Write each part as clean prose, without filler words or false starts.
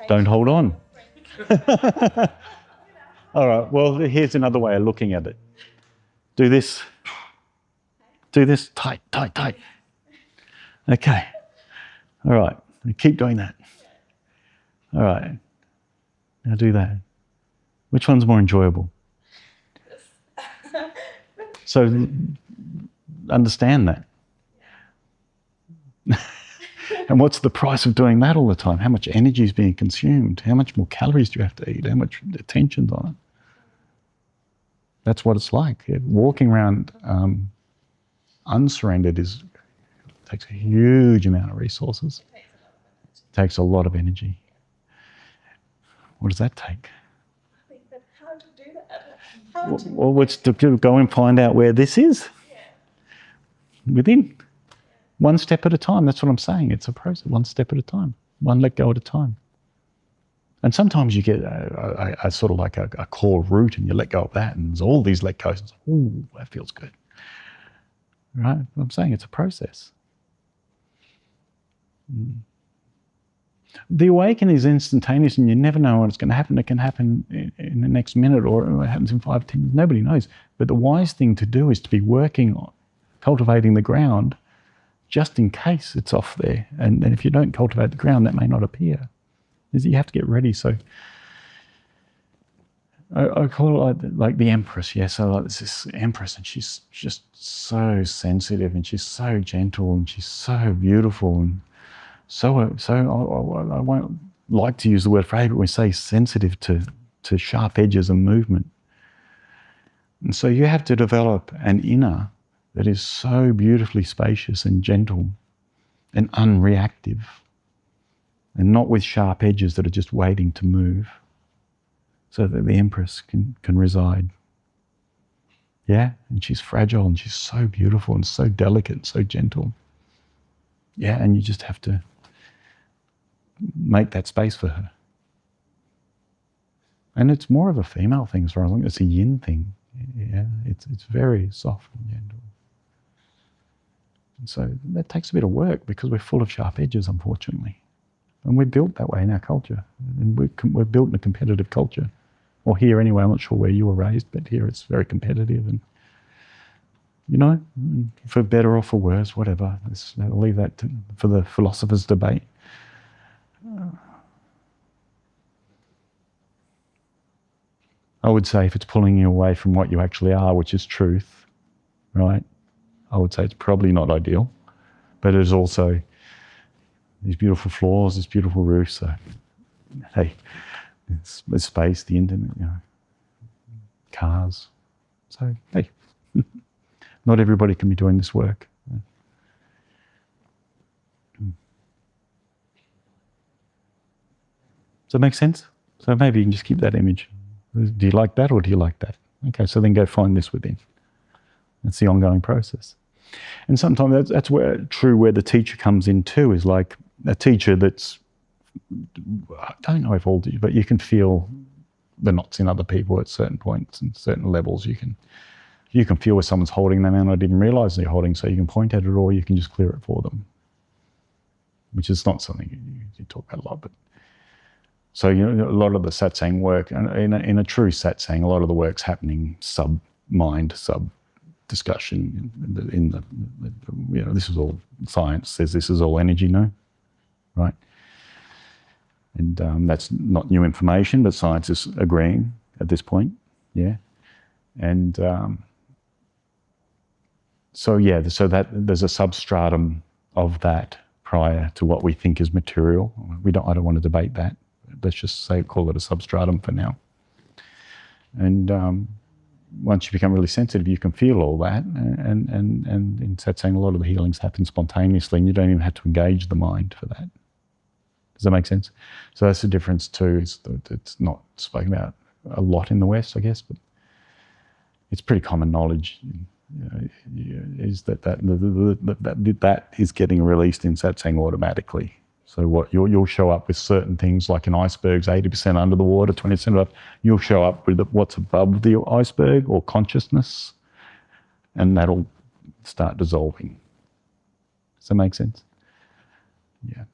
Don't hold on. All right, well, here's another way of looking at it. Do this. Do this. Tight, tight, tight. Okay. All right. Keep doing that. All right. Now do that. Which one's more enjoyable? So understand that. And what's the price of doing that all the time? How much energy is being consumed? How much more calories do you have to eat? How much attention's on it? That's what it's like. Walking around unsurrendered takes a huge amount of resources. It takes a lot of energy. What does that take? How to do that? Well, it's to go and find out where this is. Within. One step at a time. That's what I'm saying. It's a process. One step at a time. One let go at a time. And sometimes you get a sort of like a core root and you let go of that and there's all these let goes. It's like, ooh, that feels good. Right? I'm saying it's a process. The awakening is instantaneous and you never know when it's going to happen. It can happen in the next minute or it happens in 5, 10 minutes. Nobody knows. But the wise thing to do is to be working on cultivating the ground just in case it's off there. And if you don't cultivate the ground, that may not appear. You have to get ready. So I call it like the Empress. Yeah, so like there's this Empress and she's just so sensitive and she's so gentle and she's so beautiful and so I won't like to use the word afraid, but we say sensitive to sharp edges and movement. And so you have to develop an inner that is so beautifully spacious and gentle and unreactive and not with sharp edges that are just waiting to move so that the Empress can reside. Yeah, and she's fragile and she's so beautiful and so delicate and so gentle. Yeah, and you just have to make that space for her. And it's more of a female thing as far as I think. It's a yin thing. Yeah, it's very soft and gentle. And so that takes a bit of work because we're full of sharp edges, unfortunately. And we're built that way in our culture. And we're built in a competitive culture. Or here anyway, I'm not sure where you were raised, but here it's very competitive. And, you know, for better or for worse, whatever. I'll leave that for the philosopher's debate. I would say if it's pulling you away from what you actually are, which is truth, right? I would say it's probably not ideal, but there's also these beautiful floors, this beautiful roof. So, hey, there's space, the internet, you know, cars. So, hey, not everybody can be doing this work. Does that make sense? So maybe you can just keep that image. Do you like that or do you like that? Okay, so then go find this within. That's the ongoing process. And sometimes that's where the teacher comes in too, is like a teacher that's, I don't know if all do, but you can feel the knots in other people at certain points and certain levels. You can feel where someone's holding them and I didn't realize they're holding, so you can point at it or you can just clear it for them, which is not something you talk about a lot, but so, you know, a lot of the satsang work, in a true satsang, a lot of the work's happening sub-mind, sub-discussion. You know, this is all science says this is all energy, no? Right? And that's not new information, but science is agreeing at this point, yeah? And so that there's a substratum of that prior to what we think is material. I don't want to debate that. Let's just call it a substratum for now. And once you become really sensitive, you can feel all that. And in satsang, a lot of the healings happen spontaneously, and you don't even have to engage the mind for that. Does that make sense? So that's the difference too. It's not spoken about a lot in the West, I guess, but it's pretty common knowledge. Is that is getting released in satsang automatically. So what you'll show up with certain things, like an iceberg's 80% under the water, 20% up. You'll show up with what's above the iceberg or consciousness, and that'll start dissolving. Does that make sense? Yeah.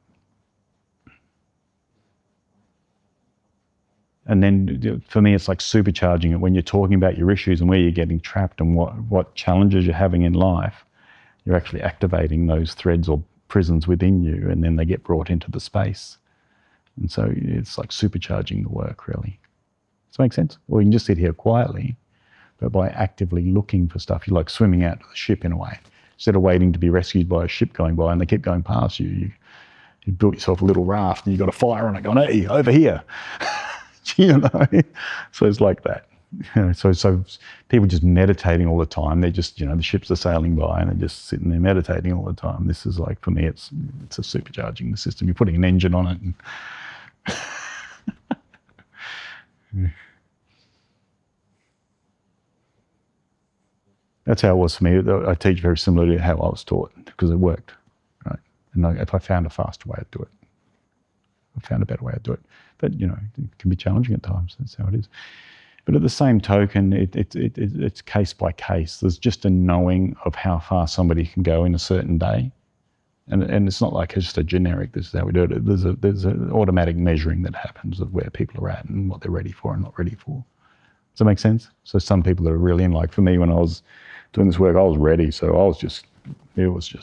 And then for me, it's like supercharging it when you're talking about your issues and where you're getting trapped and what challenges you're having in life. You're actually activating those threads or prisons within you, and then they get brought into the space. And so it's like supercharging the work, really. Does that make sense? Or you can just sit here quietly, but by actively looking for stuff, you're like swimming out to the ship in a way. Instead of waiting to be rescued by a ship going by and they keep going past you, you built yourself a little raft and you've got a fire on it going, hey, over here. You know? So it's like that. You know, so people just meditating all the time. They're just, the ships are sailing by and they're just sitting there meditating all the time. This is like, for me, it's a supercharging the system. You're putting an engine on it. And that's how it was for me. I teach very similar to how I was taught because it worked, right? And if I found a faster way, I'd do it. I found a better way to do it. But, it can be challenging at times. That's how it is. But at the same token, it's case by case. There's just a knowing of how far somebody can go in a certain day. And it's not like it's just a generic, this is how we do it. There's an automatic measuring that happens of where people are at and what they're ready for and not ready for. Does that make sense? So some people that are really in, like for me, when I was doing this work, I was ready. So it was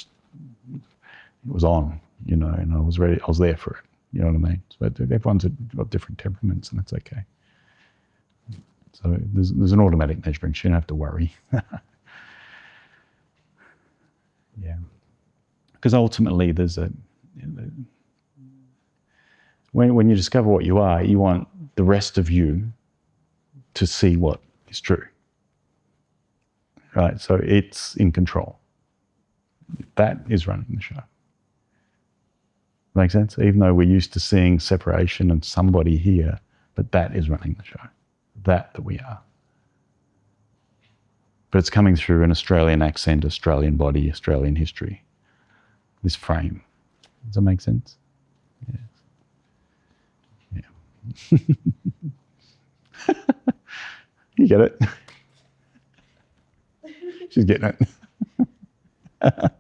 on, and I was ready. I was there for it. You know what I mean? So everyone's got different temperaments, and that's okay. So there's an automatic measuring. So you don't have to worry. Yeah. Because ultimately, when you discover what you are, you want the rest of you to see what is true. Right? So it's in control. That is running the show. Make sense? Even though we're used to seeing separation and somebody here, but that is running the show. That we are. But it's coming through an Australian accent, Australian body, Australian history. This frame. Does that make sense? Yeah. Yeah. You get it? She's getting it.